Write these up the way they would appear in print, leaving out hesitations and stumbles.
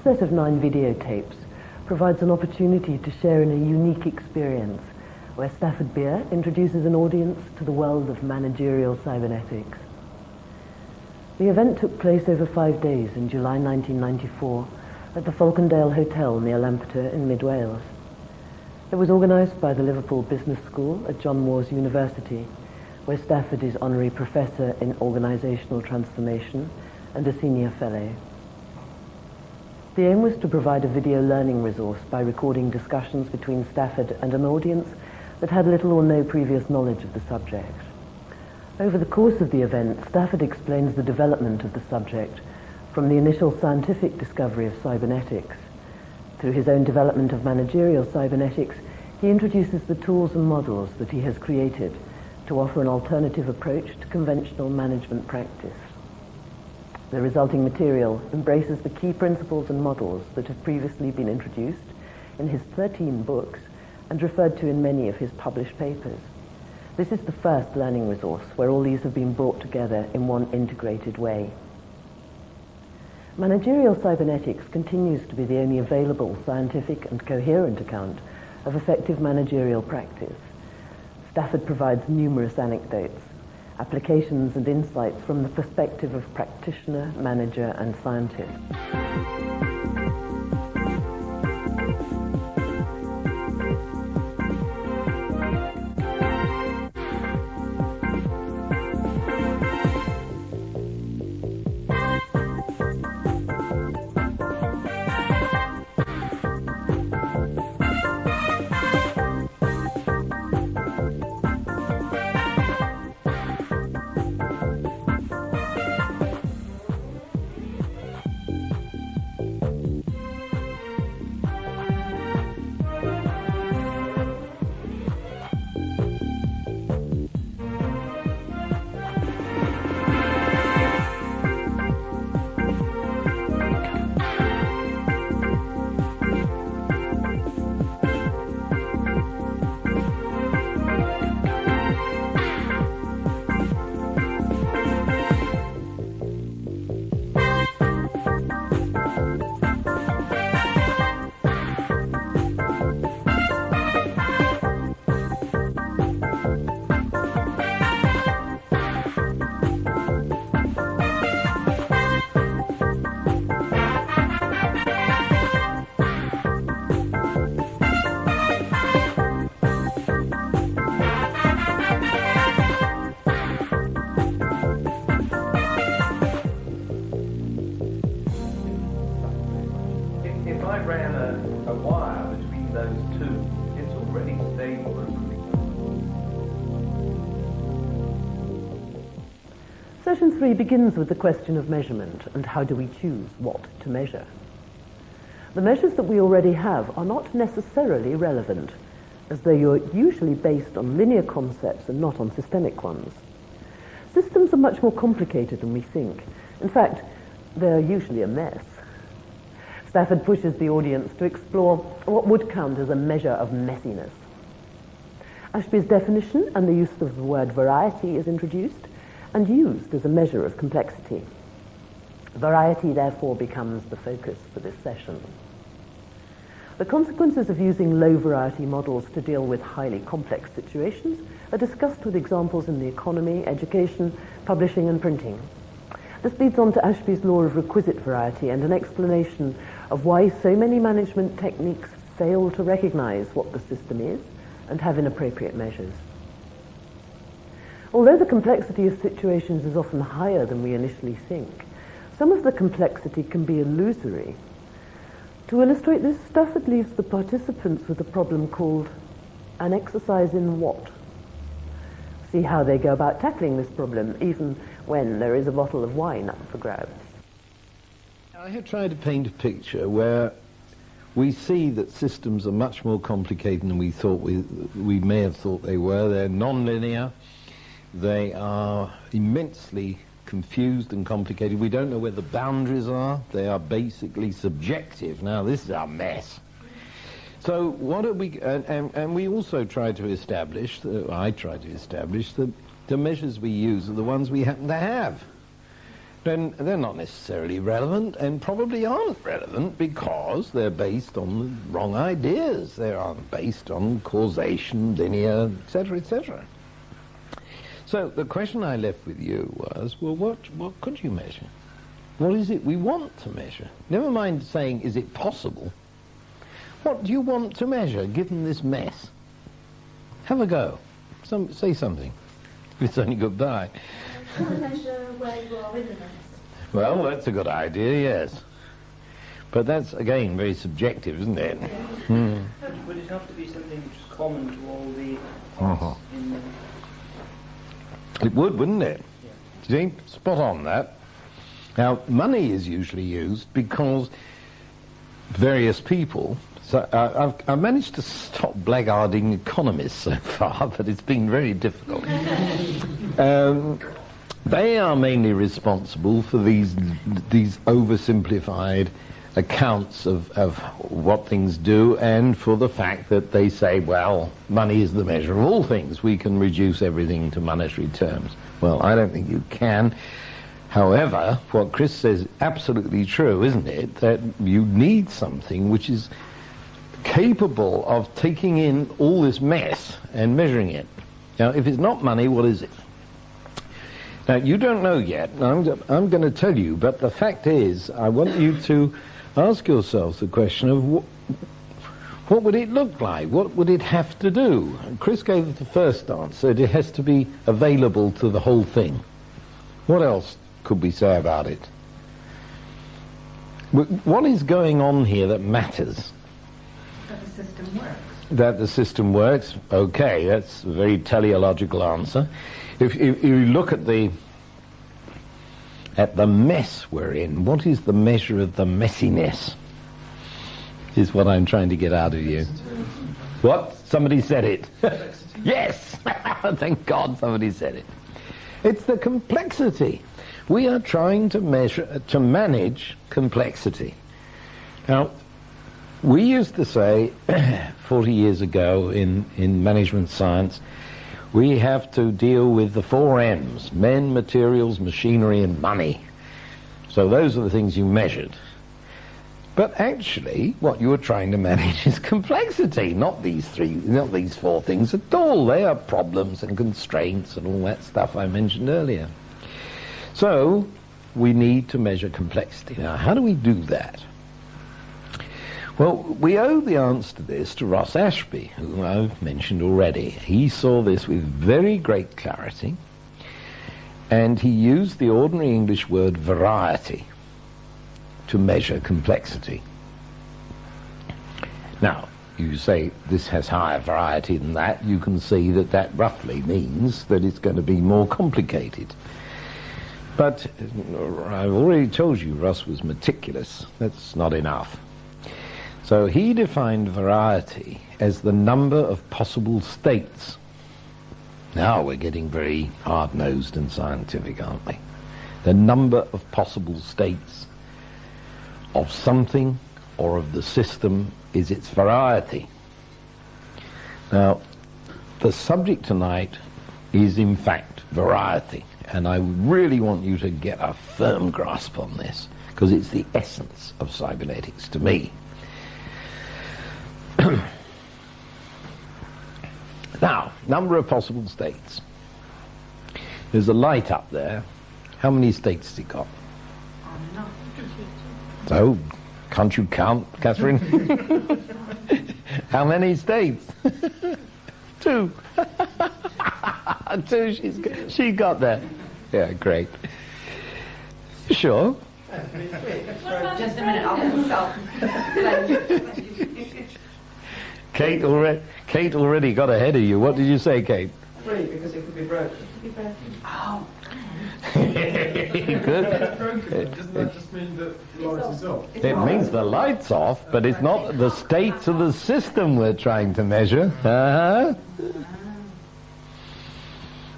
set of 9 videotapes provides an opportunity to share in a unique experience where Stafford Beer introduces an audience to the world of managerial cybernetics. The event took place over 5 days in July 1994 at the Falcondale Hotel near Lampeter in Mid Wales. It was organised by the Liverpool Business School at John Moores University, where Stafford is Honorary Professor in Organisational Transformation and a Senior Fellow. The aim was to provide a video learning resource by recording discussions between Stafford and an audience that had little or no previous knowledge of the subject. Over the course of the event, Stafford explains the development of the subject from the initial scientific discovery of cybernetics. Through his own development of managerial cybernetics, he introduces the tools and models that he has created to offer an alternative approach to conventional management practice. The resulting material embraces the key principles and models that have previously been introduced in his 13 books and referred to in many of his published papers. This is the first learning resource where all these have been brought together in one integrated way. Managerial cybernetics continues to be the only available scientific and coherent account of effective managerial practice. Stafford provides numerous anecdotes, applications and insights from the perspective of practitioner, manager and scientist. If I ran a wire between those two, it's already stable and predictable. Session 3 begins with the question of measurement and how do we choose what to measure. The measures that we already have are not necessarily relevant, as they are usually based on linear concepts and not on systemic ones. Systems are much more complicated than we think. In fact, they're usually a mess. Stafford pushes the audience to explore what would count as a measure of messiness. Ashby's definition and the use of the word variety is introduced and used as a measure of complexity. Variety, therefore, becomes the focus for this session. The consequences of using low-variety models to deal with highly complex situations are discussed with examples in the economy, education, publishing, and printing. This leads on to Ashby's law of requisite variety and an explanation of why so many management techniques fail to recognize what the system is and have inappropriate measures. Although the complexity of situations is often higher than we initially think, some of the complexity can be illusory. To illustrate this, Stafford leaves the participants with a problem called an exercise in what? See how they go about tackling this problem, even when there is a bottle of wine up for grabs. I have tried to paint a picture where we see that systems are much more complicated than we thought we may have thought they were. They're non-linear. They are immensely confused and complicated. We don't know where the boundaries are. They are basically subjective. Now, this is a mess. So what are we... And we also try to establish, I try to establish, that the measures we use are the ones we happen to have. then they're not necessarily relevant, and probably aren't relevant because they're based on the wrong ideas. They aren't based on causation, linear, etc., etc. So the question I left with you was, well, what could you measure? What is it we want to measure? Never mind saying, is it possible? What do you want to measure, given this mess? Have a go. Say something. It's only goodbye. Can I measure where you are in the mess? Well, that's a good idea, yes. But that's, again, very subjective, isn't it? Would it have to be something which is common to all the parts in the... It would, wouldn't it? Yeah. Do you think? Spot on that. Now, money is usually used because various people... So I've managed to stop blackguarding economists so far, but it's been very difficult. They are mainly responsible for these oversimplified accounts of what things do, and for the fact that they say, well, money is the measure of all things. We can reduce everything to monetary terms. Well, I don't think you can. However, what Chris says is absolutely true, isn't it? That you need something which is capable of taking in all this mess and measuring it. Now, if it's not money, what is it? Now, you don't know yet. I'm going to tell you, but the fact is, I want you to ask yourselves the question of what would it look like? What would it have to do? And Chris gave the first answer. It has to be available to the whole thing. What else could we say about it? What is going on here that matters? That the system works. That the system works. Okay, that's a very teleological answer. If you look at the mess we're in, what is the measure of the messiness? Is what I'm trying to get out of you. What? Somebody said it. Yes! Thank God somebody said it. It's the complexity. We are trying to manage complexity. Now, we used to say 40 years ago in management science, we have to deal with the 4 M's: men, materials, machinery, and money. So those are the things you measured. But actually, what you were trying to manage is complexity, not these 4 things at all. They are problems and constraints and all that stuff I mentioned earlier. So we need to measure complexity. Now, how do we do that? Well, we owe the answer to this to Ross Ashby, whom I've mentioned already. He saw this with very great clarity, and he used the ordinary English word variety to measure complexity. Now, you say this has higher variety than that, you can see that that roughly means that it's going to be more complicated. But I've already told you Ross was meticulous. That's not enough. So he defined variety as the number of possible states. Now we're getting very hard-nosed and scientific, aren't we? The number of possible states of something or of the system is its variety. Now, the subject tonight is in fact variety, and I really want you to get a firm grasp on this, because it's the essence of cybernetics to me. Now, number of possible states. There's a light up there. How many states has it got? So, can't you count, Catherine? How many states? 2. 2, she got there. Yeah, great. Sure? Just a minute, I'll help. Kate already got ahead of you. What did you say, Kate? 3, because it could be broken. Oh. Good. Doesn't that just mean that the light is off? It means the light's off, but it's not the states of the system we're trying to measure. Uh-huh.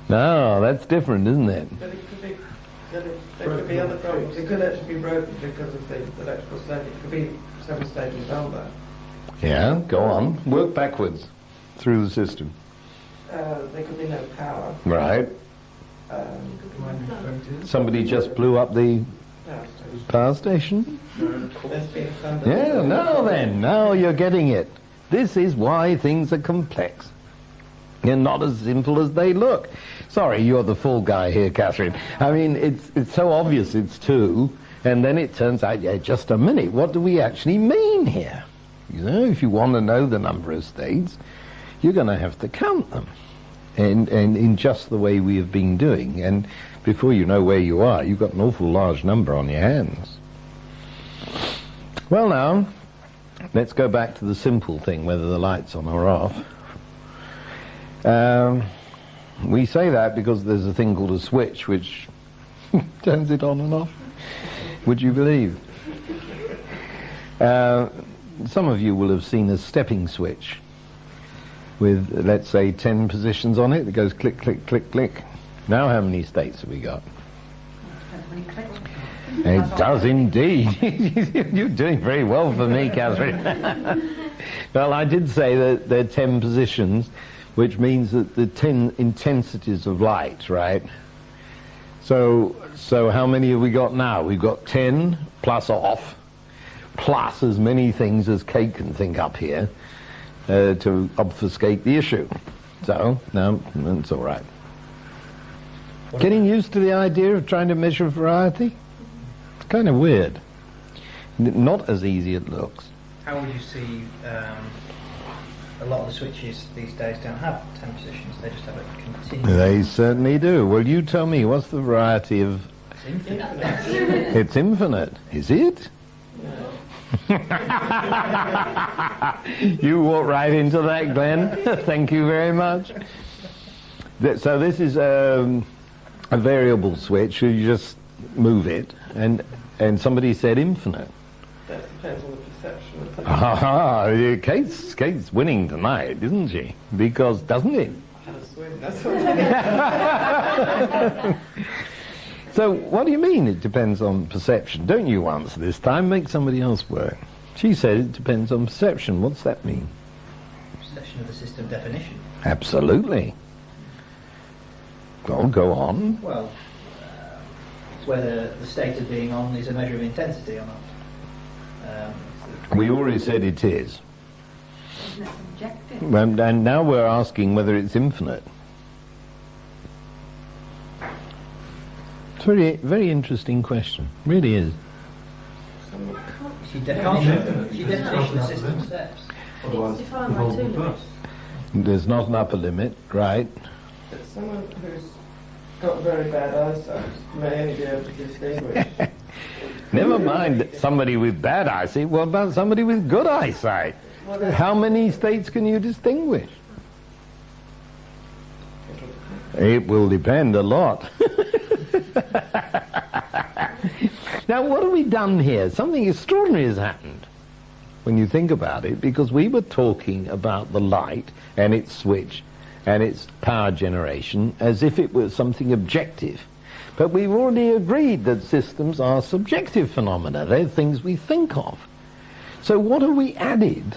No, that's different, isn't it? But it could be other problems. It could actually be broken because of the electrical state. It could be several stages down there. Yeah, go on. Work backwards through the system. There could be no power. Right. Somebody just blew up the power station. power station? There's been a thunder. Yeah, now you're getting it. This is why things are complex. They're not as simple as they look. Sorry, you're the fool guy here, Catherine. I mean, it's so obvious it's two, and then it turns out, yeah, just a minute, what do we actually mean here? You know, if you want to know the number of states, you're going to have to count them, and in just the way we have been doing. And before you know where you are, you've got an awful large number on your hands. Well, now, let's go back to the simple thing, whether the light's on or off. We say that because there's a thing called a switch which turns it on and off. Would you believe? Some of you will have seen a stepping switch with, let's say, 10 positions on it. It goes click, click, click, click. Now how many states have we got? It does indeed. You're doing very well for me, Catherine. Well, I did say that there are 10 positions, which means that the 10 intensities of light, right? So how many have we got now? We've got 10 plus off, plus as many things as Kate can think up here to obfuscate the issue. So, no, that's all right. Getting used to the idea of trying to measure variety? It's kind of weird. Not as easy as it looks. How would you see a lot of the switches these days don't have 10 positions, they just have a continuous. They certainly do. Well, you tell me, what's the variety of... It's infinite. It's infinite. Is it? You walk right into that, Glenn. Thank you very much. So this is a variable switch. You just move it, and somebody said infinite. That depends on the perception of the Kate's winning tonight, isn't she? Because, doesn't it? I had a swim, that's what So, what do you mean it depends on perception? Don't you answer this time, make somebody else work. She said it depends on perception. What's that mean? Perception of the system definition. Absolutely. Well, go on. Well, it's whether the state of being on is a measure of intensity or not. We already said it is. Isn't it subjective? And now we're asking whether it's infinite. It's a very interesting question. Really is. She definition of system steps. It's defined by two limits. There's not an upper limit, right? But someone who's got very bad eyesight may only be able to distinguish. Never mind somebody with bad eyesight. What about somebody with good eyesight? How many states can you distinguish? It will depend a lot. Now, what have we done here? Something extraordinary has happened when you think about it, because we were talking about the light and its switch and its power generation as if it was something objective. But we've already agreed that systems are subjective phenomena. They're things we think of. So what have we added,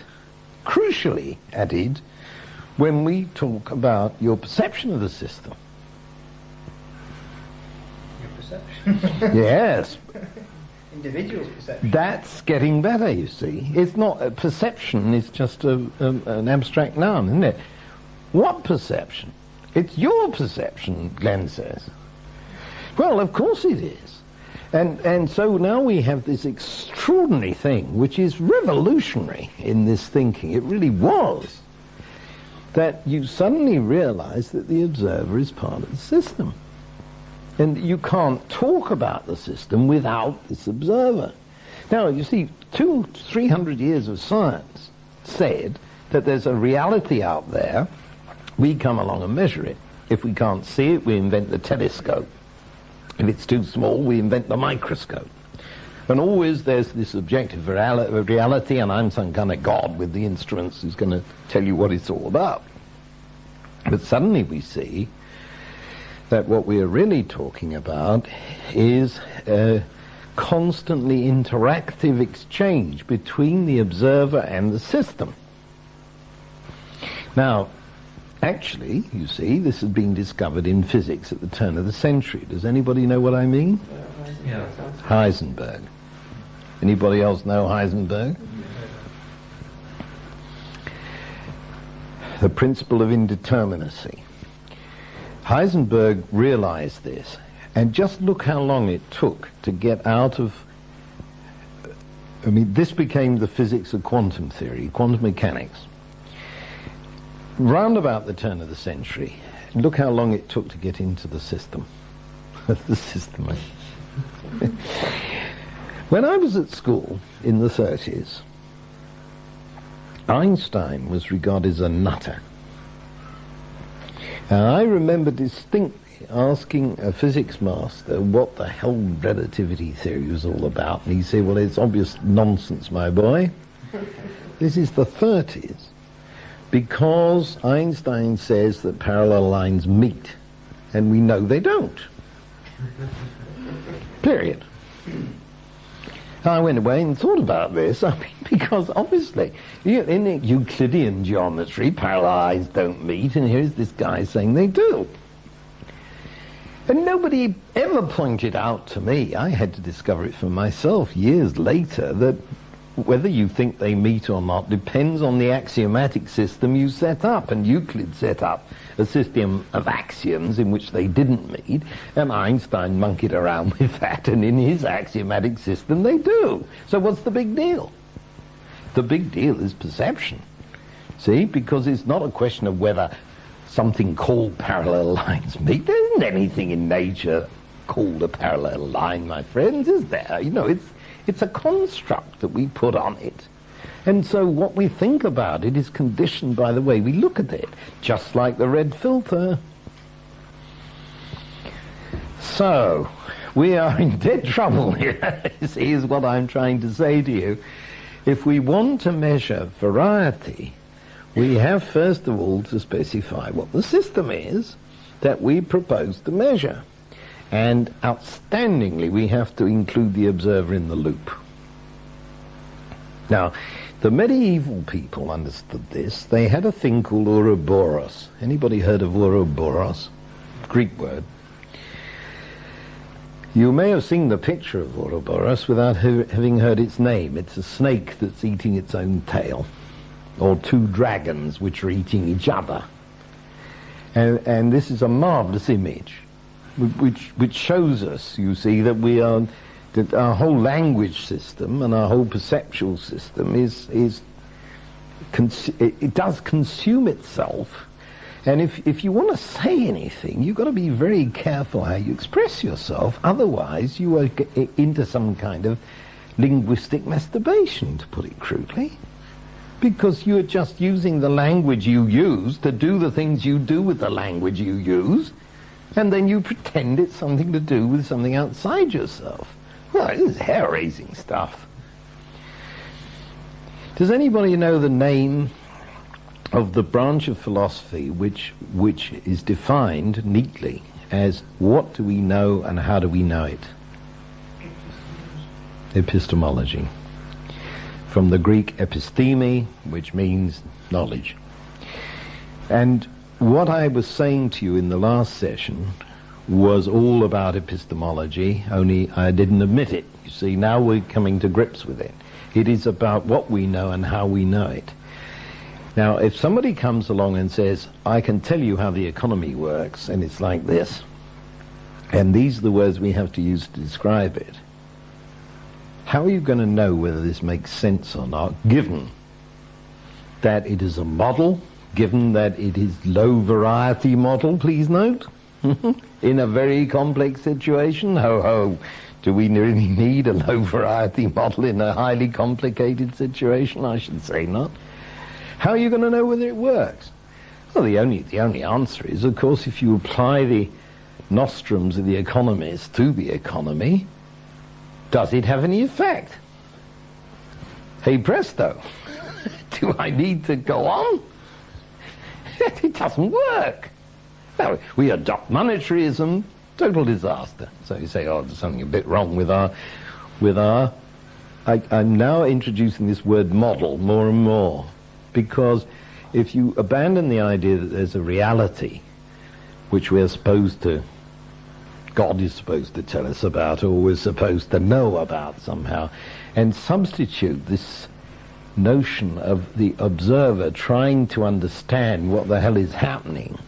crucially added, when we talk about your perception of the system? Your perception. Yes. Individual's perception. That's getting better, you see. It's not a perception, it's just an abstract noun, isn't it? What perception? It's your perception, Glenn says. Well, of course it is. And so now we have this extraordinary thing, which is revolutionary in this thinking. It really was. That you suddenly realize that the observer is part of the system. And you can't talk about the system without this observer. Now, you see, 200-300 years of science said that there's a reality out there. We come along and measure it. If we can't see it, we invent the telescope. If it's too small, we invent the microscope. And always there's this objective reality, and I'm some kind of god with the instruments who's going to tell you what it's all about. But suddenly we see that what we are really talking about is a constantly interactive exchange between the observer and the system. Now, Actually, you see, this has been discovered in physics at the turn of the century. Does anybody know what I mean? Yeah. Heisenberg. Anybody else know Heisenberg? The principle of indeterminacy. Heisenberg realized this, and just look how long it took to get out of... I mean, this became the physics of quantum theory, quantum mechanics. Round about the turn of the century, look how long it took to get into the system. The system. When I was at school in the 30s, Einstein was regarded as a nutter. And I remember distinctly asking a physics master what the hell relativity theory was all about. And he said, well, it's obvious nonsense, my boy. This is the 30s. Because Einstein says that parallel lines meet, and we know they don't. Period. I went away and thought about this, I mean, because obviously, in Euclidean geometry, parallel lines don't meet, and here's this guy saying they do. And nobody ever pointed out to me, I had to discover it for myself years later, that whether you think they meet or not depends on the axiomatic system you set up. And Euclid set up a system of axioms in which they didn't meet, and Einstein monkeyed around with that, and in his axiomatic system they do. So what's the big deal? The big deal is perception. See, because it's not a question of whether something called parallel lines meet. There isn't anything in nature called a parallel line, my friends, is there? You know, it's a construct that we put on it. And so what we think about it is conditioned by the way we look at it, just like the red filter. So, we are in dead trouble here, see, is what I'm trying to say to you. If we want to measure variety, we have first of all to specify what the system is that we propose to measure. And outstandingly, we have to include the observer in the loop. Now, the medieval people understood this. They had a thing called Ouroboros. Anybody heard of Ouroboros? Greek word. You may have seen the picture of Ouroboros without having heard its name. It's a snake that's eating its own tail, or two dragons which are eating each other. And this is a marvelous image, which shows us, you see, that that our whole language system and our whole perceptual system it does consume itself. And if you want to say anything, you've got to be very careful how you express yourself. Otherwise, you are into some kind of linguistic masturbation, to put it crudely. Because you are just using the language you use to do the things you do with the language you use, and then you pretend it's something to do with something outside yourself. Well, this is hair-raising stuff. Does anybody know the name of the branch of philosophy which is defined neatly as what do we know and how do we know it? Epistemology. From the Greek episteme, which means knowledge. And what I was saying to you in the last session was all about epistemology, only I didn't admit it. You see, now we're coming to grips with it. It is about what we know and how we know it. Now, if somebody comes along and says, I can tell you how the economy works, and it's like this, and these are the words we have to use to describe it, how are you going to know whether this makes sense or not, given that it is a model, given that it is low variety model, please note, in a very complex situation? Ho ho, do we really need a low variety model in a highly complicated situation? I should say not. How are you going to know whether it works? Well, the only answer is, of course, if you apply the nostrums of the economist to the economy, does it have any effect? Hey presto, do I need to go on? It doesn't work. Now, we adopt monetarism, total disaster. So you say, oh, there's something a bit wrong with our I'm now introducing this word model more and more, because if you abandon the idea that there's a reality which we're supposed to, God is supposed to tell us about, or we're supposed to know about somehow, and substitute this notion of the observer trying to understand what the hell is happening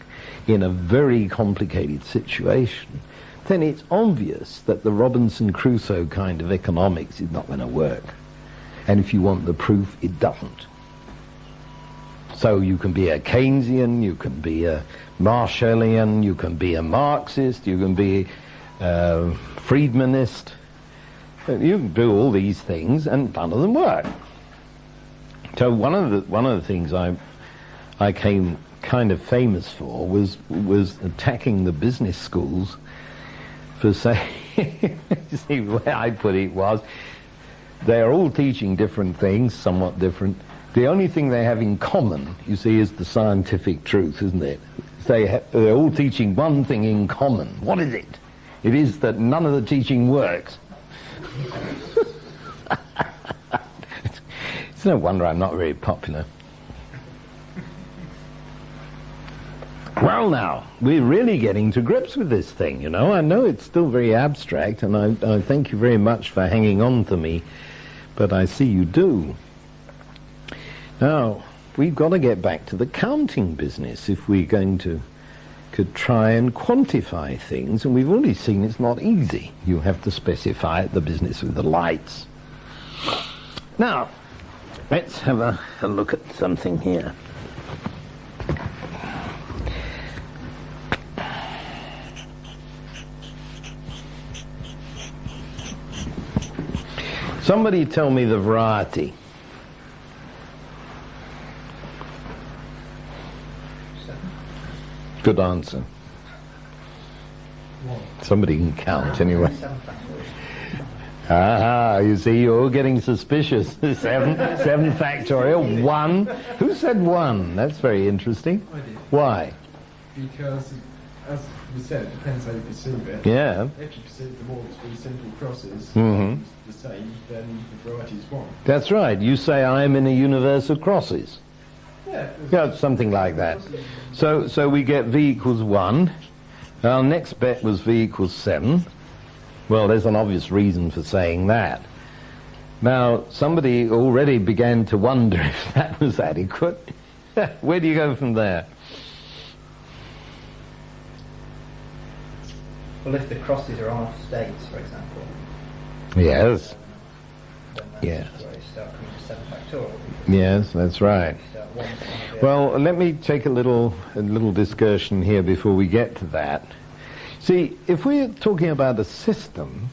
in a very complicated situation, then it's obvious that the Robinson Crusoe kind of economics is not going to work. And if you want the proof, it doesn't. So you can be a Keynesian, you can be a Marshallian, you can be a Marxist, you can be a Friedmanist. You can do all these things, and none of them work. So one of the things I came kind of famous for was attacking the business schools for saying, see, the way I put it was, they are all teaching different things, somewhat different. The only thing they have in common, you see, is the scientific truth, isn't it? They're all teaching one thing in common. What is it? It is that none of the teaching works. It's no wonder I'm not very popular. Well now, we're really getting to grips with this thing, you know. I know it's still very abstract, and I thank you very much for hanging on to me, but I see you do. Now, we've got to get back to the counting business if we're going to could try and quantify things, and we've already seen it's not easy. You have to specify the business with the lights. Now, let's have a look at something here. Somebody tell me the variety. Good answer. Somebody can count anyway. Ah, you see, you're all getting suspicious. Seven factorial. 1. Who said 1? That's very interesting. I did. Why? Because, as we said, it depends how you perceive it. Yeah. If you perceive them all to be simple crosses, Mhm. the same, then the variety is 1. That's right. You say I am in a universe of crosses. Yeah, something like that. So we get V equals 1. Our next bet was V equals 7. Well, there's an obvious reason for saying that. Now, somebody already began to wonder if that was adequate. Where do you go from there? Well, if the crosses are on states, for example. Yes. Then that's Yes. where you start coming to 7 factorial. Yes, that's right. You start 1 to 1 Well, let me take a little discussion here before we get to that. See, if we're talking about a system,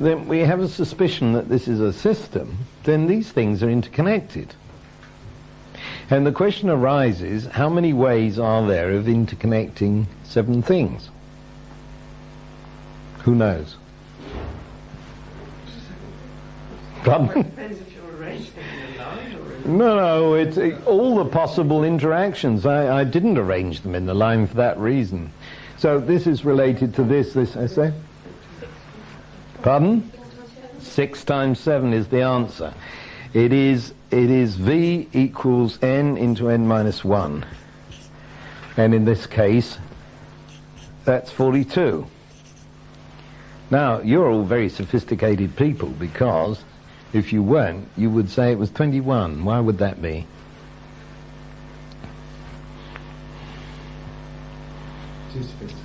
then we have a suspicion that this is a system, then these things are interconnected. And the question arises, how many ways are there of interconnecting 7 things? Who knows? Pardon? Depends if you're arranging them in a line or in... No, it's all the possible interactions. I didn't arrange them in the line for that reason. So this is related to this essay. Pardon? 6 times 7 is the answer. It is V equals n into n minus 1. And in this case, that's 42. Now, you're all very sophisticated people, because if you weren't, you would say it was 21. Why would that be? Too sophisticated.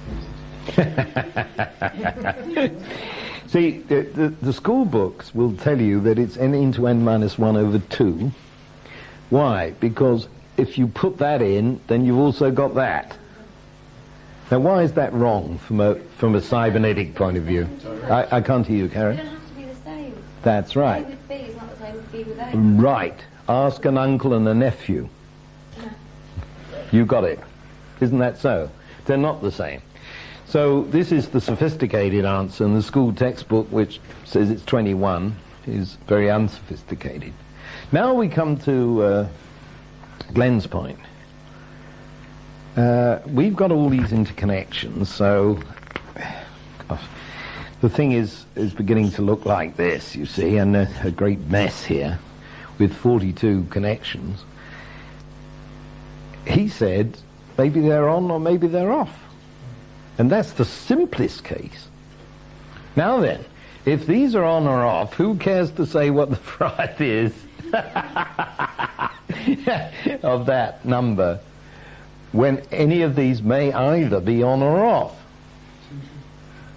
See, the school books will tell you that it's n into n minus 1 over 2. Why? Because if you put that in, then you've also got that. Now, why is that wrong from a cybernetic point of view? I can't hear you, They Karen. don't have to be the same. That's A right. with B is not the same with B with A. Right. Ask an uncle and a nephew. You got it. Isn't that so? They're not the same. So this is the sophisticated answer, and the school textbook, which says it's 21, is very unsophisticated. Now we come to Glenn's point. We've got all these interconnections, so gosh, the thing is beginning to look like this, you see, and a great mess here with 42 connections. he said, maybe they're on or maybe they're off. And that's the simplest case. Now then, if these are on or off, who cares to say what the variety is of that number when any of these may either be on or off?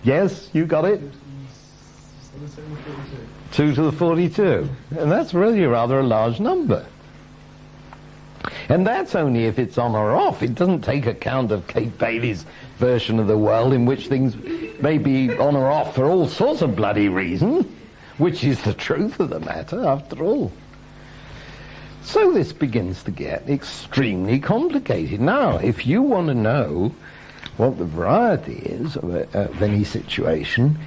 Yes, you got it? 2 to the 42. And that's really rather a large number. And that's only if it's on or off. It doesn't take account of Kate Bailey's version of the world in which things may be on or off for all sorts of bloody reasons, which is the truth of the matter, after all. So this begins to get extremely complicated. Now, if you want to know what the variety is of any situation,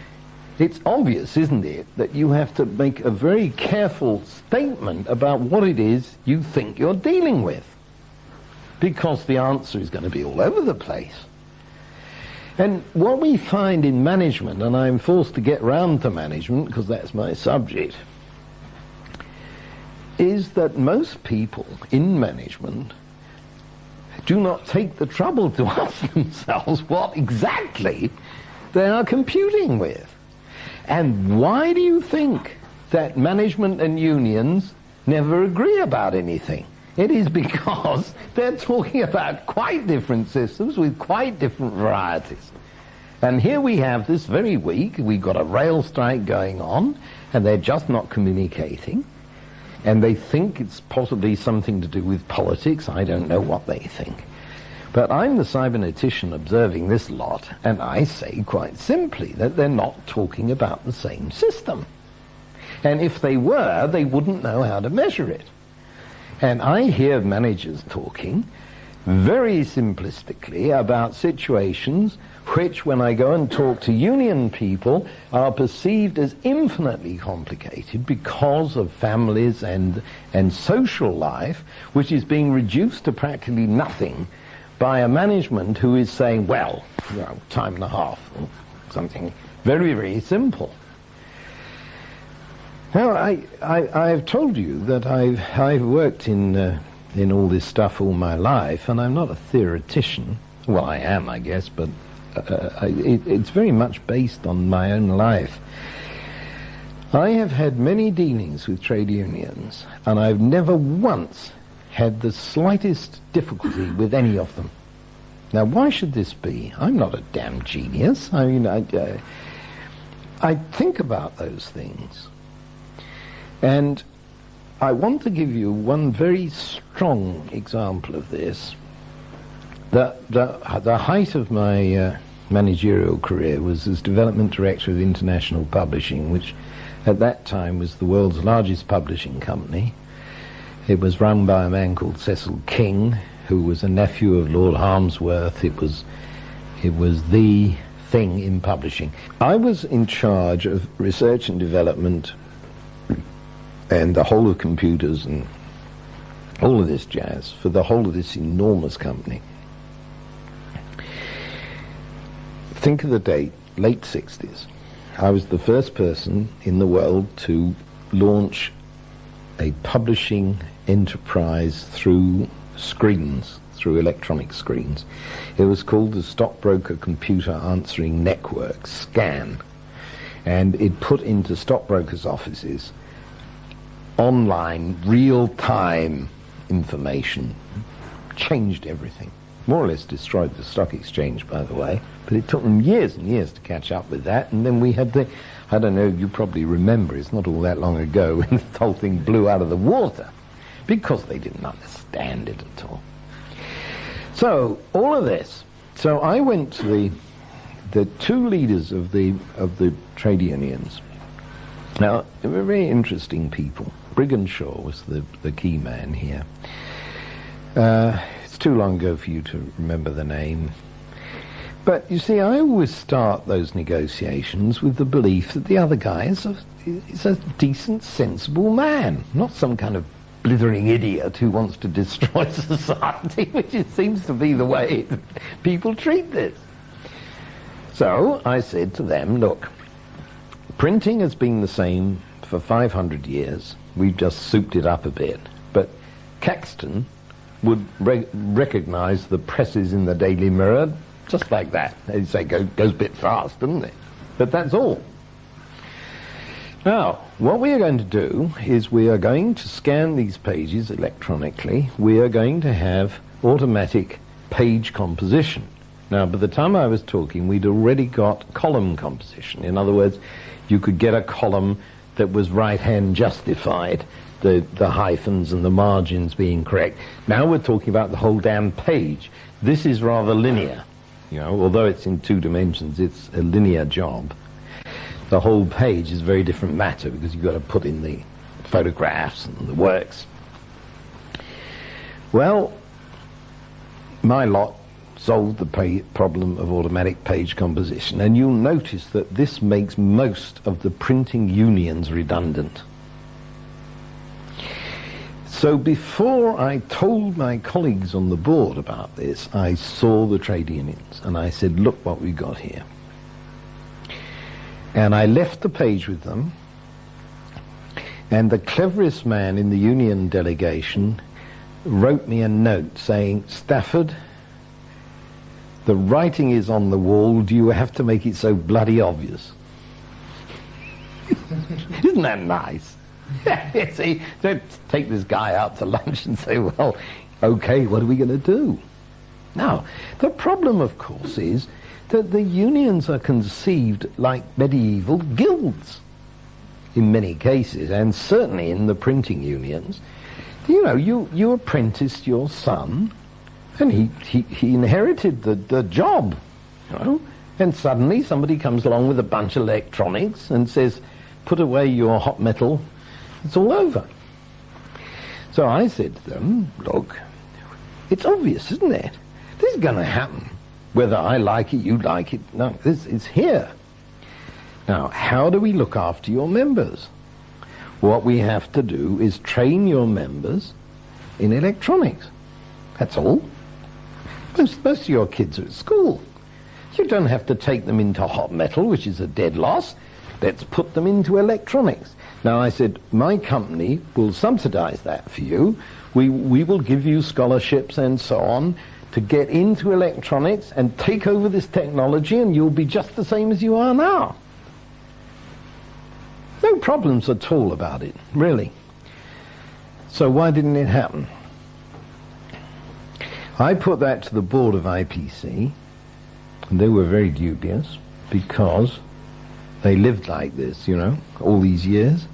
it's obvious, isn't it, that you have to make a very careful statement about what it is you think you're dealing with, because the answer is going to be all over the place. And what we find in management, and I'm forced to get round to management because that's my subject, is that most people in management do not take the trouble to ask themselves what exactly they are computing with. And why do you think that management and unions never agree about anything? It is because they're talking about quite different systems with quite different varieties. And here we have this very week, we've got a rail strike going on, and they're just not communicating. And they think it's possibly something to do with politics. I don't know what they think. But I'm the cybernetician observing this lot, and I say quite simply that they're not talking about the same system. And if they were, they wouldn't know how to measure it. And I hear managers talking very simplistically about situations which, when I go and talk to union people, are perceived as infinitely complicated because of families and social life, which is being reduced to practically nothing by a management who is saying, well, you know, time and a half, or something very, very simple. Now, I've told you that I've worked in all this stuff all my life, and I'm not a theoretician. Well, I am, I guess, but it's very much based on my own life. I have had many dealings with trade unions, and I've never once had the slightest difficulty with any of them. Now, why should this be? I'm not a damn genius. I mean, I think about those things. And I want to give you one very strong example of this. The height of my managerial career was as development director of International Publishing, which at that time was the world's largest publishing company. It was run by a man called Cecil King, who was a nephew of Lord Harmsworth. It was the thing in publishing. I was in charge of research and development and the whole of computers and all of this jazz for the whole of this enormous company. Think of the date, late 60s. I was the first person in the world to launch a publishing enterprise through screens, through electronic screens. It was called the Stockbroker Computer Answering Network, SCAN, and it put into stockbrokers' offices online, real-time information, changed everything. More or less destroyed the stock exchange, by the way, but it took them years and years to catch up with that, and then we had the, I don't know, you probably remember, it's not all that long ago, when the whole thing blew out of the water, because they didn't understand it at all. So, all of this. So I went to the two leaders of the trade unions. Now, they were very interesting people. Brigginshaw was the key man here. It's too long ago for you to remember the name. But, you see, I always start those negotiations with the belief that the other guy is a decent, sensible man, not some kind of blithering idiot who wants to destroy society, which it seems to be the way people treat this. So I said to them, look, printing has been the same for 500 years. We've just souped it up a bit. But Caxton would recognise the presses in the Daily Mirror just like that. They'd say, goes a bit fast, doesn't it? But that's all. Now, what we are going to do is we are going to scan these pages electronically. We are going to have automatic page composition. Now, by the time I was talking, we'd already got column composition. In other words, you could get a column that was right-hand justified, the hyphens and the margins being correct. Now we're talking about the whole damn page. This is rather linear. You know, although it's in 2 dimensions, it's a linear job. The whole page is a very different matter because you've got to put in the photographs and the works. Well, my lot solved the problem of automatic page composition, and you'll notice that this makes most of the printing unions redundant. So before I told my colleagues on the board about this, I saw the trade unions and I said, look what we got here. And I left the page with them, and the cleverest man in the union delegation wrote me a note saying, Stafford, the writing is on the wall, do you have to make it so bloody obvious? Isn't that nice? See, don't take this guy out to lunch and say, well, okay, what are we going to do? Now, the problem, of course, is that the unions are conceived like medieval guilds in many cases, and certainly in the printing unions. You know, you apprenticed your son, and he inherited the job, you know, and suddenly somebody comes along with a bunch of electronics and says, put away your hot metal, it's all over. So I said to them, look, it's obvious, isn't it? This is going to happen. Whether I like it, you like it, no, this is here. Now, how do we look after your members? What we have to do is train your members in electronics. That's all. Most of your kids are at school. You don't have to take them into hot metal, which is a dead loss. Let's put them into electronics. Now, I said, my company will subsidize that for you. We will give you scholarships and so on to get into electronics and take over this technology, and you'll be just the same as you are now. No problems at all about it, really. So why didn't it happen? I put that to the board of IPC, and they were very dubious because they lived like this, you know, all these years.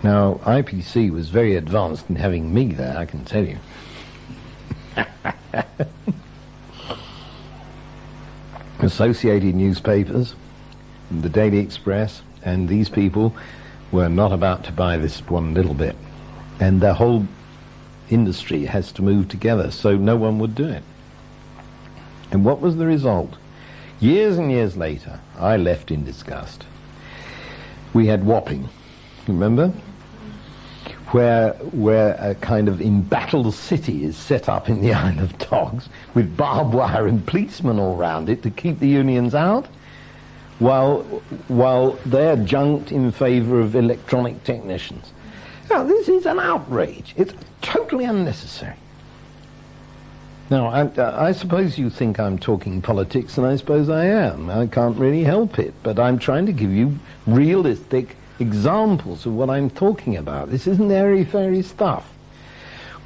Now, IPC was very advanced in having me there, I can tell you. Associated newspapers, the Daily Express, and these people were not about to buy this one little bit. And the whole industry has to move together, so no one would do it. And what was the result? Years and years later, I left in disgust. We had Wapping, remember? Where a kind of embattled city is set up in the Isle of Dogs with barbed wire and policemen all round it to keep the unions out, while they're junked in favour of electronic technicians. Now, this is an outrage. It's totally unnecessary. Now, I suppose you think I'm talking politics, and I suppose I am. I can't really help it, but I'm trying to give you realistic examples of what I'm talking about. This isn't airy-fairy stuff.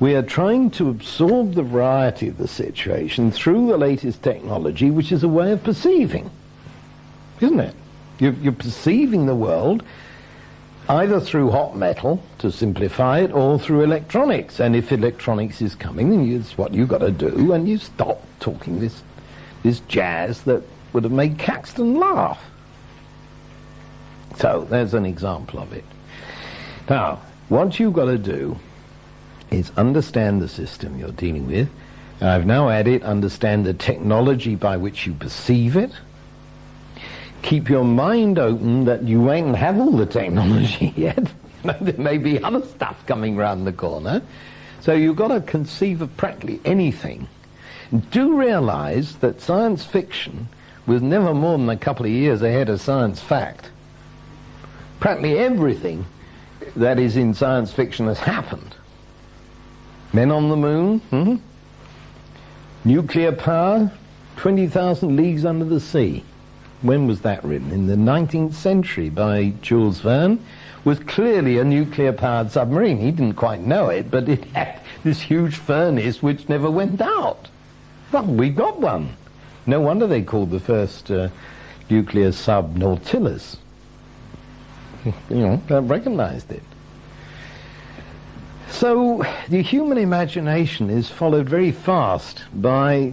We are trying to absorb the variety of the situation through the latest technology, which is a way of perceiving, isn't it? You're perceiving the world either through hot metal, to simplify it, or through electronics. And if electronics is coming, then it's what you've got to do, and you stop talking this jazz that would have made Caxton laugh. So there's an example of it. Now, what you've got to do is understand the system you're dealing with. I've now added understand the technology by which you perceive it. Keep your mind open that you won't have all the technology yet. There may be other stuff coming round the corner. So you've got to conceive of practically anything. Do realize that science fiction was never more than a couple of years ahead of science fact. Practically everything that is in science fiction has happened. Men on the moon, nuclear power, 20,000 leagues under the sea. When was that written? In the 19th century by Jules Verne. Was clearly a nuclear-powered submarine. He didn't quite know it, but it had this huge furnace which never went out. Well, we got one. No wonder they called the first nuclear sub Nautilus. They recognized it. So the human imagination is followed very fast by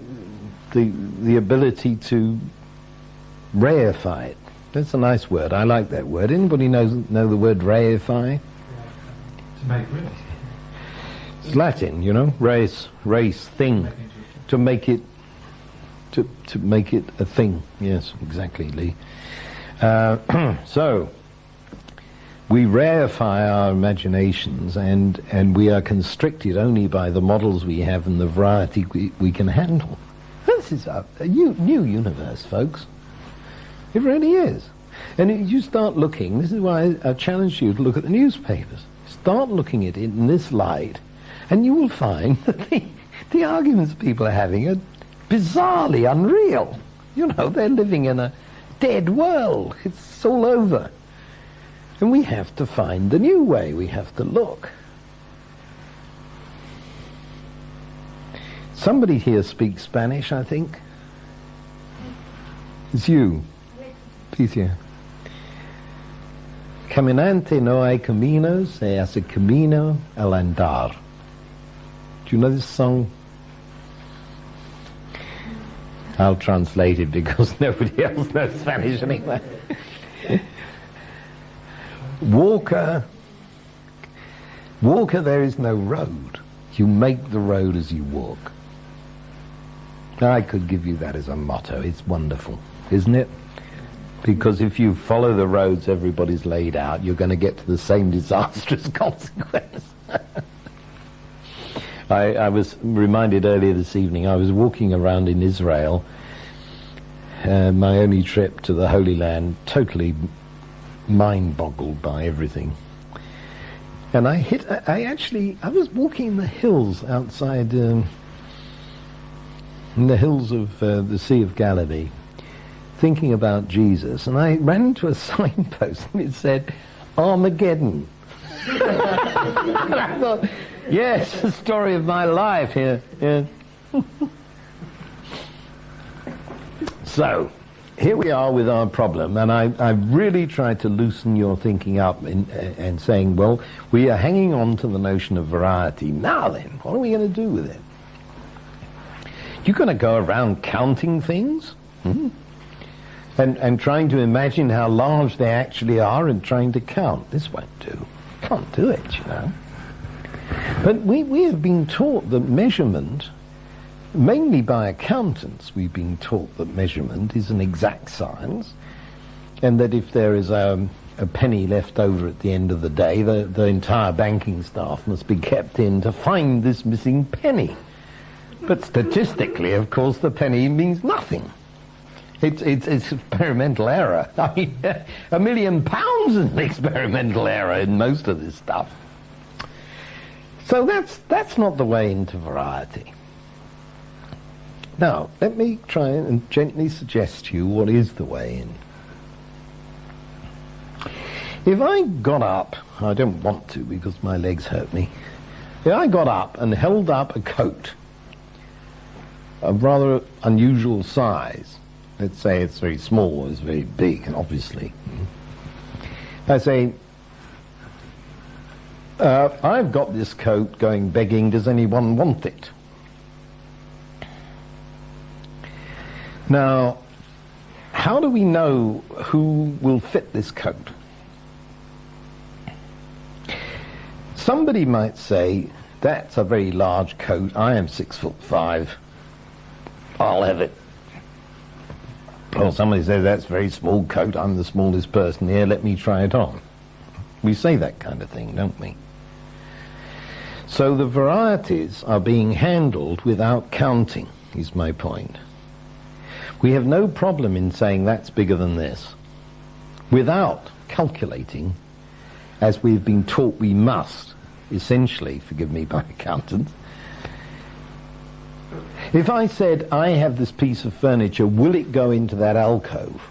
the ability to reify it. That's a nice word. I like that word. Anybody know the word reify? To make real. It's Latin, res, thing. To make it a thing. Yes, exactly, Lee. So we reify our imaginations, and we are constricted only by the models we have and the variety we can handle. This is a new universe, folks. It really is. And you start looking, this is why I challenge you to look at the newspapers. Start looking at it in this light, and you will find that the arguments people are having are bizarrely unreal. They're living in a dead world. It's all over. And we have to find the new way. We have to look. Somebody here speaks Spanish, I think. It's you. Picia. Caminante no hay camino, se hace camino al andar. Do you know this song? I'll translate it because nobody else knows Spanish anyway. Walker, there is no road. You make the road as you walk. I could give you that as a motto. It's wonderful, isn't it? Because if you follow the roads everybody's laid out, you're going to get to the same disastrous consequence. I was reminded earlier this evening, I was walking around in Israel, my only trip to the Holy Land, totally mind-boggled by everything. And I was walking in the hills outside, in the hills of the Sea of Galilee, thinking about Jesus, and I ran into a signpost and it said, Armageddon. And I thought, yes, the story of my life here. Yeah. So, here we are with our problem, and I really tried to loosen your thinking up and saying, well, we are hanging on to the notion of variety. Now then, what are we going to do with it? You're going to go around counting things? And trying to imagine how large they actually are and trying to count. This won't do. Can't do it, But we have been taught that measurement, mainly by accountants, we've been taught that measurement is an exact science, and that if there is a penny left over at the end of the day, the entire banking staff must be kept in to find this missing penny. But statistically, of course, the penny means nothing. It's experimental error. I mean, £1 million is an experimental error in most of this stuff. So that's not the way into variety. Now, let me try and gently suggest to you what is the way in. If I got up, I don't want to because my legs hurt me, if I got up and held up a coat of rather unusual size, let's say it's very small, it's very big, obviously. I say, I've got this coat going begging, does anyone want it? Now, how do we know who will fit this coat? Somebody might say, that's a very large coat, I am 6'5", I'll have it. Or somebody says, that's a very small coat, I'm the smallest person here, let me try it on. We say that kind of thing, don't we? So the varieties are being handled without counting, is my point. We have no problem in saying that's bigger than this, without calculating, as we've been taught we must, essentially, forgive me my accountants. If I said, I have this piece of furniture, will it go into that alcove?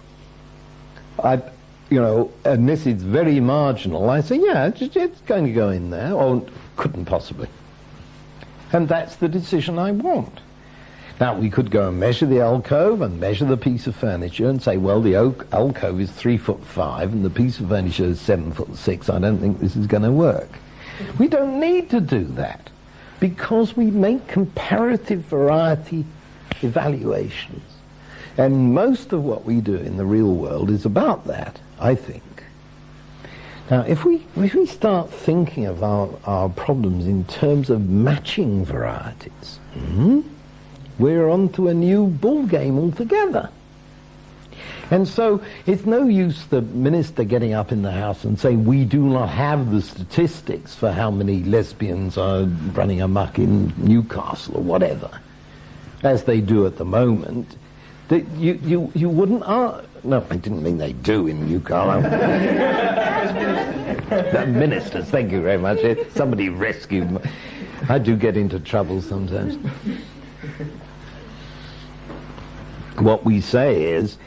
Unless it's very marginal, I say, yeah, it's going to go in there, or couldn't possibly. And that's the decision I want. Now, we could go and measure the alcove and measure the piece of furniture and say, well, the alcove is 3'5" and the piece of furniture is 7'6". I don't think this is going to work. We don't need to do that because we make comparative variety evaluations. And most of what we do in the real world is about that, I think. Now, if we start thinking of our problems in terms of matching varieties, we're onto a new ball game altogether. And so it's no use the minister getting up in the House and saying, we do not have the statistics for how many lesbians are running amok in Newcastle or whatever, as they do at the moment. That you wouldn't... no, I didn't mean they do in Newcastle. The ministers, thank you very much. Somebody rescued me. I do get into trouble sometimes. What we say is,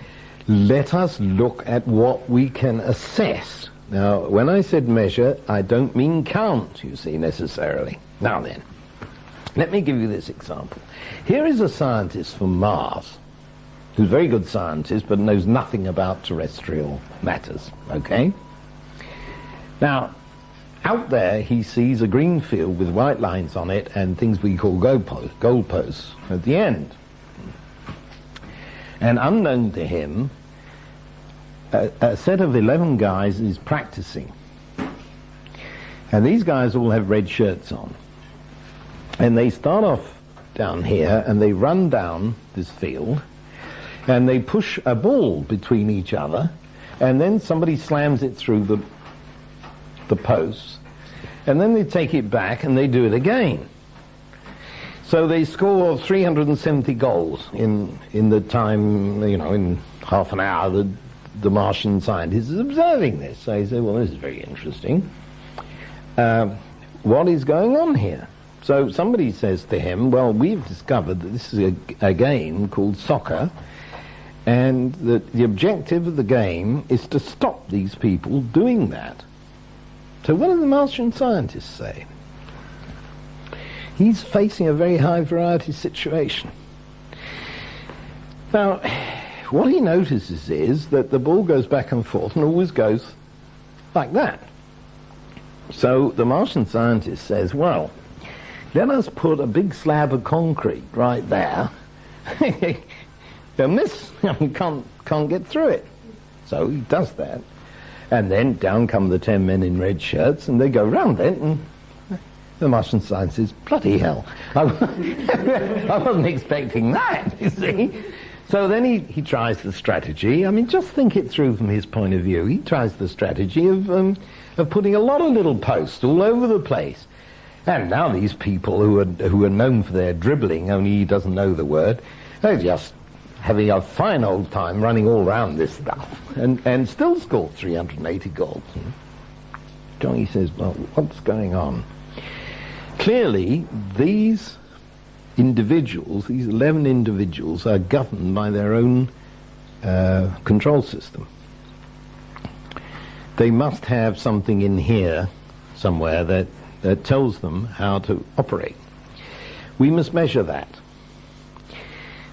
let us look at what we can assess. Now, when I said measure, I don't mean count, you see, necessarily. Now then, let me give you this example. Here is a scientist from Mars, who's a very good scientist, but knows nothing about terrestrial matters, okay? Now, out there, he sees a green field with white lines on it and things we call goalposts at the end. And unknown to him, a set of 11 guys is practicing. And these guys all have red shirts on. And they start off down here and they run down this field and they push a ball between each other and then somebody slams it through the posts and then they take it back and they do it again. So they score 370 goals in the time, in half an hour that the Martian scientist is observing this. So he said, well, this is very interesting. What is going on here? So somebody says to him, well, we've discovered that this is a game called soccer, and that the objective of the game is to stop these people doing that. So what do the Martian scientists say? He's facing a very high variety situation. Now, what he notices is that the ball goes back and forth and always goes like that. So the Martian scientist says, well, let us put a big slab of concrete right there. And this can't get through it. So he does that. And then down come the 10 men in red shirts and they go round it and the Martian scientist says, bloody hell, I wasn't expecting that, you see. So then he tries the strategy. I mean, just think it through from his point of view. He tries the strategy of putting a lot of little posts all over the place. And now these people who are known for their dribbling, only he doesn't know the word, they're just having a fine old time running all around this stuff and still score 380 goals. Johnny says, well, what's going on? Clearly, these individuals, these 11 individuals, are governed by their own control system. They must have something in here somewhere that tells them how to operate. We must measure that.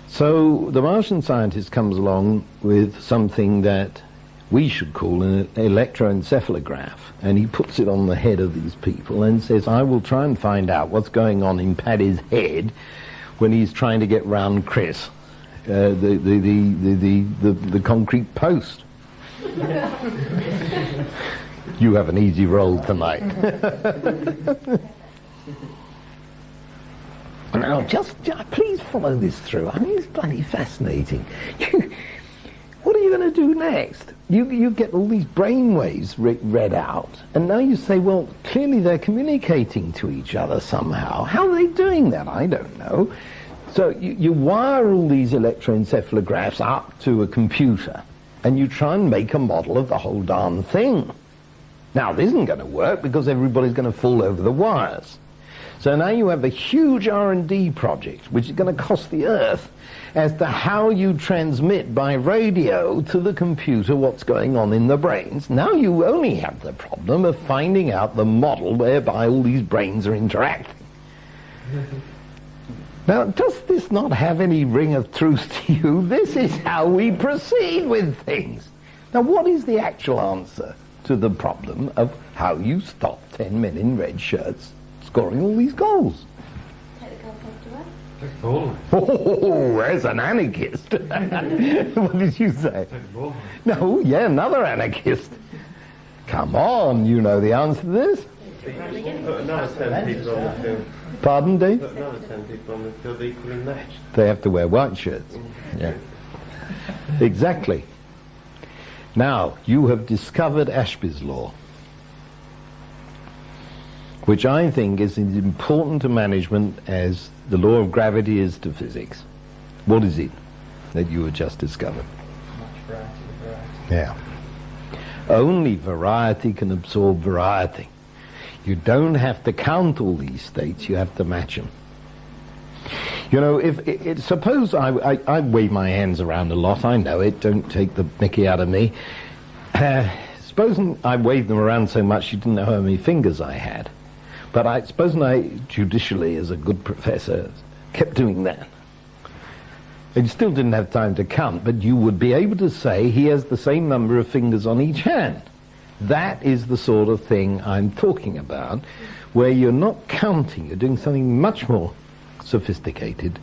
So the Martian scientist comes along with something that we should call an electroencephalograph, and he puts it on the head of these people and says, I will try and find out what's going on in Paddy's head when he's trying to get round Chris, the concrete post. You have an easy role tonight. Now, just please follow this through. I mean, it's bloody fascinating. What are you going to do next? You get all these brainwaves read out, and now you say, well, clearly they're communicating to each other somehow. How are they doing that? I don't know. So you wire all these electroencephalographs up to a computer, and you try and make a model of the whole darn thing. Now, this isn't going to work because everybody's going to fall over the wires. So now you have a huge R&D project, which is going to cost the earth, as to how you transmit by radio to the computer what's going on in the brains. Now you only have the problem of finding out the model whereby all these brains are interacting. Now, does this not have any ring of truth to you? This is how we proceed with things. Now, what is the actual answer to the problem of how you stop 10 men in red shirts scoring all these goals? Take the goalpost away. Take the ball away. Oh, there's an anarchist. What did you say? Take the ball away. No, yeah, another anarchist. Come on, you know the answer to this. Put another 10 people on the field. Pardon, Dave? Put another 10 people on the field equally matched. They have to wear white shirts. Yeah. Exactly. Now, you have discovered Ashby's law, which I think is as important to management as the law of gravity is to physics. What is it that you have just discovered? Much variety. Yeah. Only variety can absorb variety. You don't have to count all these states, you have to match them. You know, suppose I wave my hands around a lot, I know it, don't take the mickey out of me. Supposing I waved them around so much you didn't know how many fingers I had. But supposing I, judicially, as a good professor, kept doing that. And you still didn't have time to count, but you would be able to say he has the same number of fingers on each hand. That is the sort of thing I'm talking about, where you're not counting, you're doing something much more sophisticated.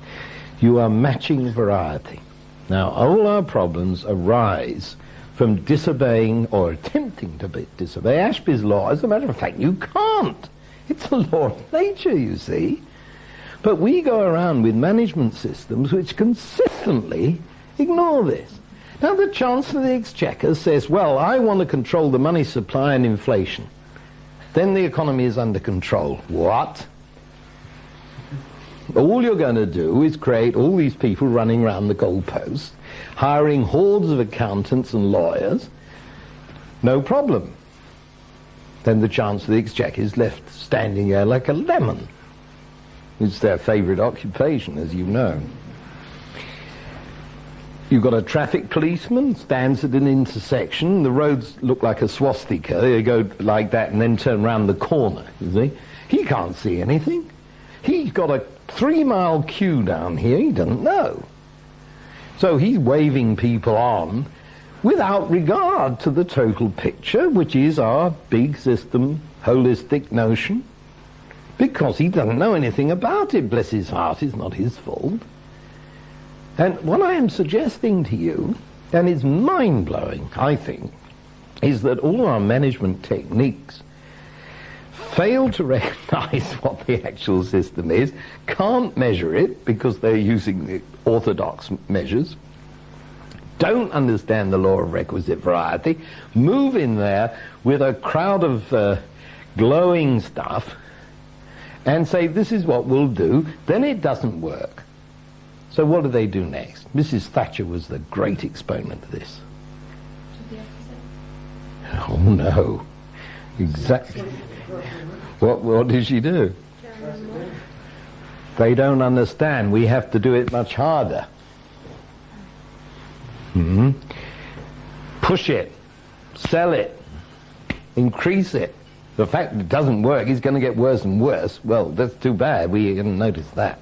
You are matching variety. Now, all our problems arise from disobeying or attempting to disobey Ashby's law. As a matter of fact, you can't. It's a law of nature, you see. But we go around with management systems which consistently ignore this. Now, the Chancellor of the Exchequer says, well, I want to control the money supply and inflation. Then the economy is under control. What? All you're going to do is create all these people running around the goalposts, hiring hordes of accountants and lawyers. No problem. Then the Chancellor of the Exchequer is left standing there like a lemon. It's their favourite occupation, as you know. You've got a traffic policeman, stands at an intersection. The roads look like a swastika. They go like that and then turn round the corner, you see. He can't see anything. He's got a 3-mile queue down here. He doesn't know. So he's waving people on without regard to the total picture, which is our big system, holistic notion, because he doesn't know anything about it. Bless his heart, it's not his fault. And what I am suggesting to you, and it's mind-blowing, I think, is that all our management techniques fail to recognize what the actual system is, can't measure it because they're using the orthodox measures, don't understand the law of requisite variety, move in there with a crowd of glowing stuff and say, this is what we'll do, then it doesn't work. So what do they do next? Mrs. Thatcher was the great exponent of this. Oh no. Exactly. What did she do? They don't understand. We have to do it much harder. Push it. Sell it. Increase it. The fact that it doesn't work is going to get worse and worse. Well, that's too bad. We didn't notice that.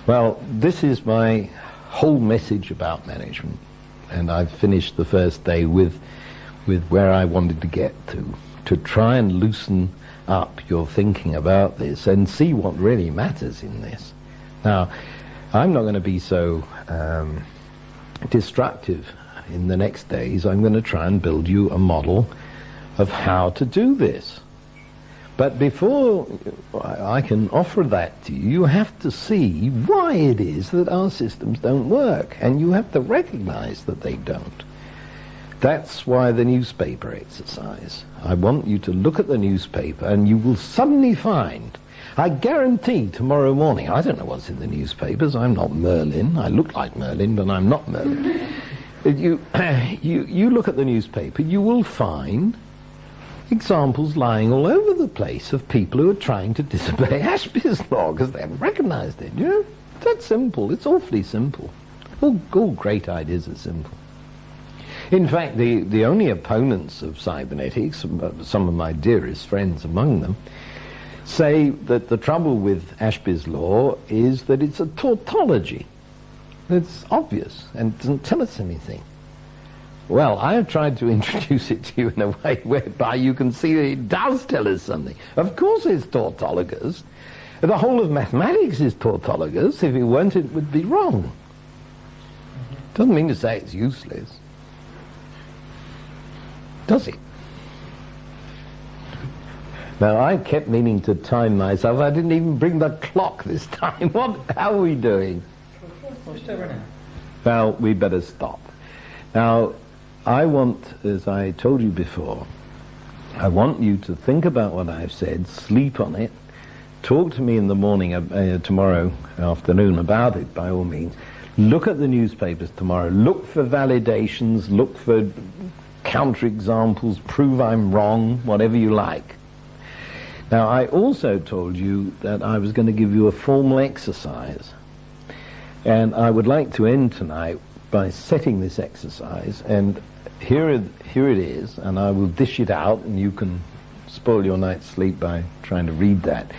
Well, this is my whole message about management. And I've finished the first day with where I wanted to get to try and loosen up your thinking about this and see what really matters in this. Now, I'm not going to be so destructive in the next days. I'm going to try and build you a model of how to do this. But before I can offer that to you, you have to see why it is that our systems don't work, and you have to recognize that they don't. That's why the newspaper exercise. I want you to look at the newspaper and you will suddenly find, I guarantee tomorrow morning, I don't know what's in the newspapers, I'm not Merlin, I look like Merlin, but I'm not Merlin. You look at the newspaper, you will find examples lying all over the place of people who are trying to disobey Ashby's law because they haven't recognised it. You know, it's that simple. It's awfully simple. All great ideas are simple. In fact, the only opponents of cybernetics, some of my dearest friends among them, say that the trouble with Ashby's law is that it's a tautology. It's obvious and doesn't tell us anything. Well, I have tried to introduce it to you in a way whereby you can see that it does tell us something. Of course it's tautologous. The whole of mathematics is tautologous. If it weren't, it would be wrong. Doesn't mean to say it's useless. Does it? Now, I kept meaning to time myself. I didn't even bring the clock this time. How are we doing? We're still running. Well, we better stop. Now, I want, as I told you before, I want you to think about what I've said, sleep on it, talk to me in the morning, tomorrow afternoon about it, by all means. Look at the newspapers tomorrow. Look for validations, look for counterexamples, prove I'm wrong, whatever you like. Now, I also told you that I was going to give you a formal exercise. And I would like to end tonight by setting this exercise, and here it is, and I will dish it out, and you can spoil your night's sleep by trying to read that.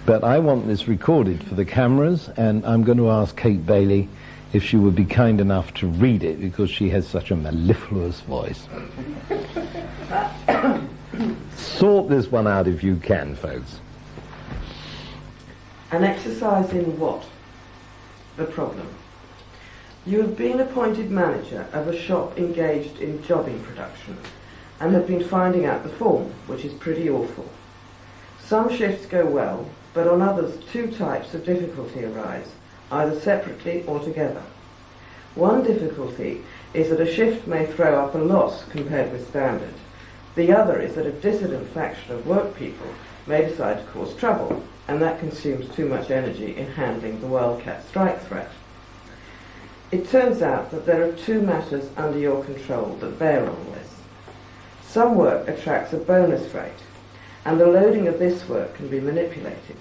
But I want this recorded for the cameras, and I'm going to ask Kate Bailey if she would be kind enough to read it, because she has such a mellifluous voice. Sort this one out if you can, folks. An exercise in what? The problem. You have been appointed manager of a shop engaged in jobbing production and have been finding out the form, which is pretty awful. Some shifts go well, but on others two types of difficulty arise, either separately or together. One difficulty is that a shift may throw up a loss compared with standard. The other is that a dissident faction of work people may decide to cause trouble, and that consumes too much energy in handling the wildcat strike threat. It turns out that there are two matters under your control that bear on this. Some work attracts a bonus rate, and the loading of this work can be manipulated.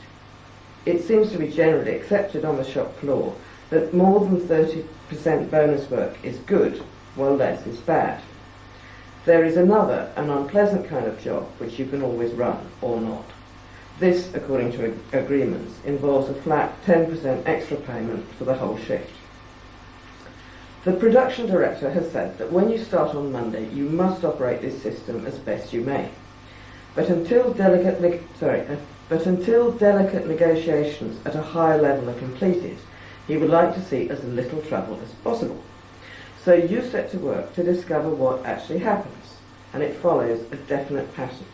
It seems to be generally accepted on the shop floor that more than 30% bonus work is good, while less is bad. There is another, an unpleasant kind of job which you can always run, or not. This, according to agreements, involves a flat 10% extra payment for the whole shift. The production director has said that when you start on Monday, you must operate this system as best you may. But until delicate negotiations at a higher level are completed, he would like to see as little trouble as possible. So you set to work to discover what actually happens, and it follows a definite pattern.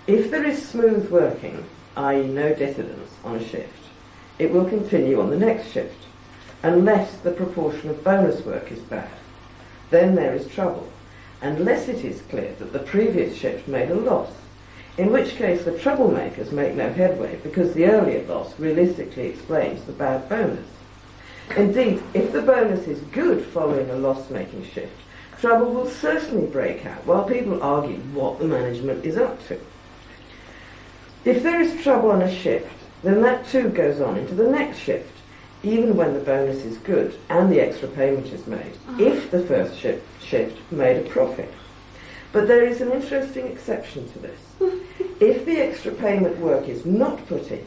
If there is smooth working, i.e. no dissidence on a shift, it will continue on the next shift, unless the proportion of bonus work is bad. Then there is trouble, unless it is clear that the previous shift made a loss, in which case the troublemakers make no headway because the earlier loss realistically explains the bad bonus. Indeed, if the bonus is good following a loss-making shift, trouble will certainly break out while people argue what the management is up to. If there is trouble on a shift, then that too goes on into the next shift, even when the bonus is good and the extra payment is made, if the first shift made a profit. But there is an interesting exception to this. If the extra payment work is not put in,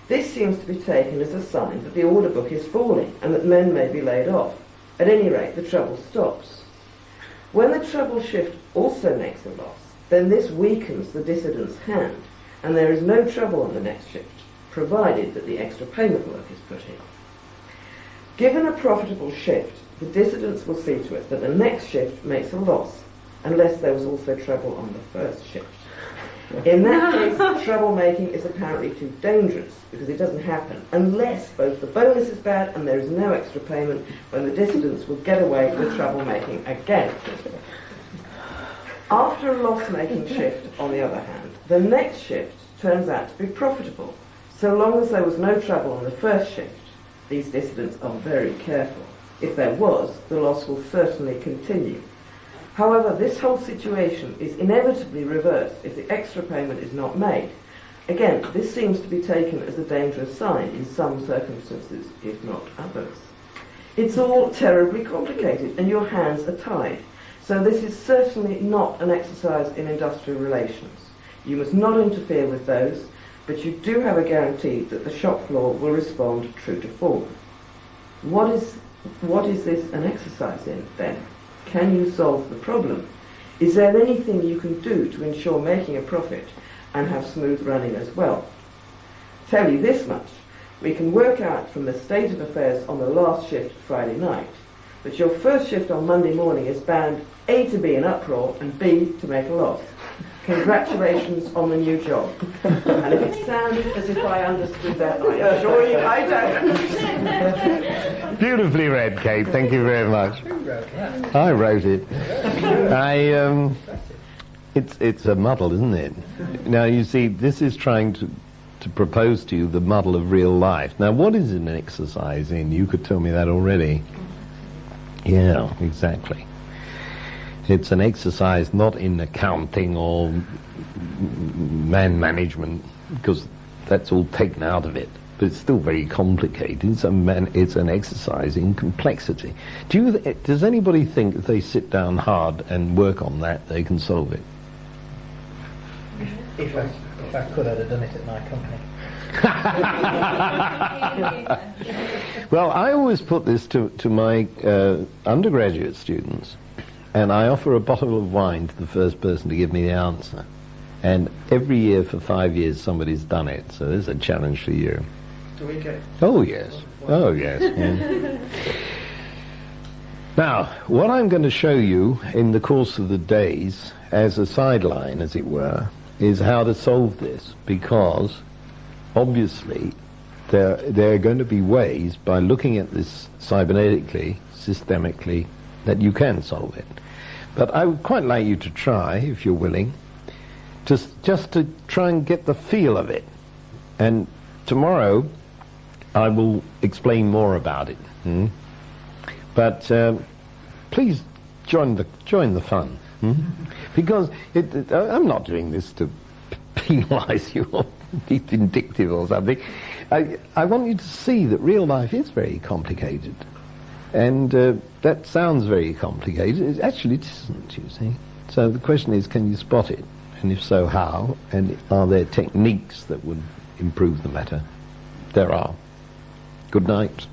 this seems to be taken as a sign that the order book is falling and that men may be laid off. At any rate, the trouble stops. When the trouble shift also makes a loss, then this weakens the dissident's hand, and there is no trouble on the next shift, provided that the extra payment work is put in. Given a profitable shift, the dissidents will see to it that the next shift makes a loss, unless there was also trouble on the first shift. In that case, troublemaking is apparently too dangerous, because it doesn't happen unless both the bonus is bad and there is no extra payment, when the dissidents will get away with troublemaking again. After a loss-making shift, on the other hand, the next shift turns out to be profitable, so long as there was no trouble on the first shift. These dissidents are very careful. If there was, the loss will certainly continue. However, this whole situation is inevitably reversed if the extra payment is not made. Again, this seems to be taken as a dangerous sign in some circumstances, if not others. It's all terribly complicated and your hands are tied. So this is certainly not an exercise in industrial relations. You must not interfere with those, but you do have a guarantee that the shop floor will respond true to form. What is this an exercise in, then? Can you solve the problem? Is there anything you can do to ensure making a profit and have smooth running as well? Tell you this much, we can work out from the state of affairs on the last shift Friday night that your first shift on Monday morning is bound A, to be in uproar, and B, to make a loss. Congratulations on the new job. And if it sounded as if I understood that, I assure you I don't. Beautifully read, Kate. Thank you very much. Who wrote that? I wrote it. It's a muddle, isn't it? Now, you see, this is trying to propose to you the muddle of real life. Now, what is an exercise in? You could tell me that already. Yeah, exactly. It's an exercise not in accounting or man management, because that's all taken out of it. But it's still very complicated. It's an exercise in complexity. Does anybody think if they sit down hard and work on that, they can solve it? If I could, I'd have done it at my company. Well, I always put this to my undergraduate students, and I offer a bottle of wine to the first person to give me the answer. And every year for 5 years somebody's done it, so there's a challenge for you. Do we get... Oh yes, oh yes. Yeah. Now, what I'm going to show you in the course of the days, as a sideline as it were, is how to solve this, because obviously there are going to be ways, by looking at this cybernetically, systemically, that you can solve it. But I would quite like you to try, if you're willing, just to try and get the feel of it. And tomorrow I will explain more about it. But please join the fun. Because I'm not doing this to penalise you or be vindictive or something. I want you to see that real life is very complicated. And that sounds very complicated. It actually isn't, you see. So the question is, can you spot it? And if so, how? And are there techniques that would improve the matter? There are. Good night.